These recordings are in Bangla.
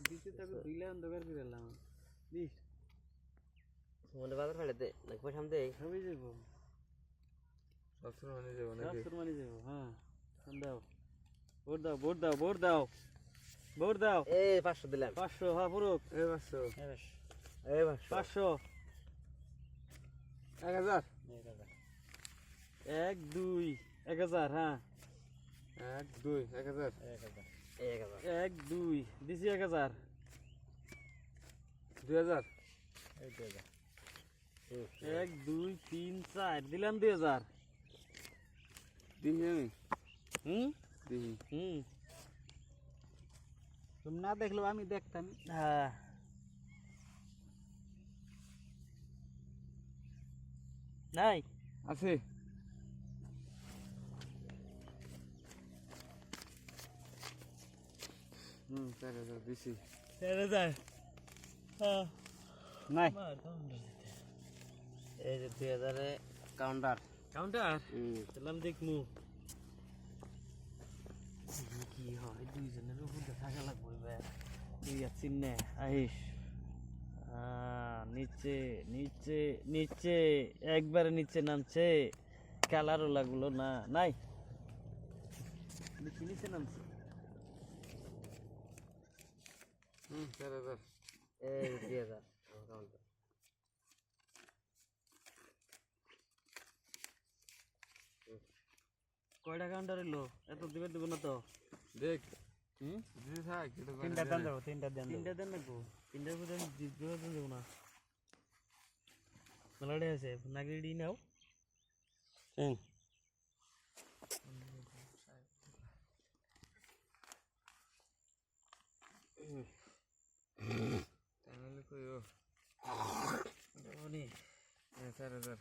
দিতে তবে দুইলা অন্ধকার করে এলাম দিস মনে বাজার ফেলে দে নাকি পয়সা দে সবই যাবো সবসময় মানে যাবো সব নাকি সুরমানি যাবো হ্যাঁ দাও ভোট দাও ভোট দাও ভোট দাও ভোট দাও এ 500 দিলাম 500 হ্যাঁ পুরো এই 500 এই 500 500 1000 1 2 1000 হ্যাঁ 1 2 1000 1 2 দিছি 1000 2000 1 2 3 4 দিলাম 2000 দিহি আমি হুম দিহি হুম তুমি না দেখলেও আমি দেখতাম হ্যাঁ নাই আছে হুম 4000 দিছি 4000 হ্যাঁ নাই এই যে 2000 এ কাউন্টার কাউন্টার দিলাম দেখমু কি হয় দুইজনের উপর থাকা লাগবে এবার তুই আছিস না আহিস নিচে নিচে নিচে একবারে নিচে নামছে কালারও লাগলো না নাই নিচে নিচে নামছে হুম 4000 এই 2000 কাউন্টার কয়টা কাউন্টার এলো এত দিবে দেবো না তো দেখ দিদি থাক এটা তিনটা দেন দেবো তিনটা দেন নাকবো তিনটার মধ্যে আমি দেবো না মেলাটাই আছে নাগিরি নাও তাহলে কইও নি 4000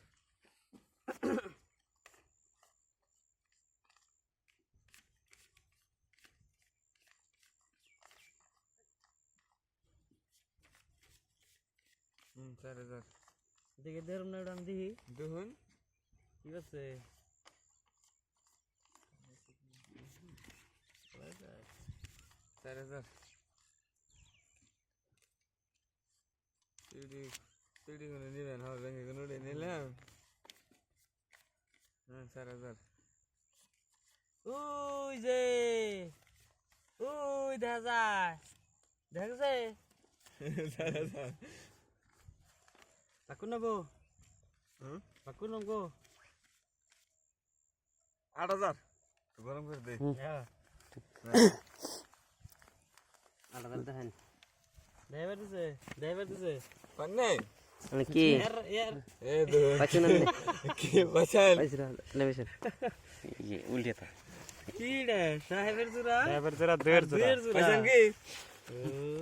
হুম 4000 দেখে দেরম না আমি দেখি দেখুন ঠিক আছে চার হাজার সিডি সিডি কোনো নেবেন হবে ব্যাংকে কোনো নিলাম হ্যাঁ 4000 ওই যে ওই দেখা যায় দেখছে 4000 পাকুন নেবো হুম পাকুন নেবো 8000 গরম করে দে হ্যাঁ 8000 দেখেন ড্রাইভার দিছে পান্নে মানে কি ইয়ার এ দো পাচ্ছেন না কি বাঁচাল পাইছিরা লেবেছেন এই উল্টিয়া কি রে ড্রাইভার জুরা পাইছেন কি ও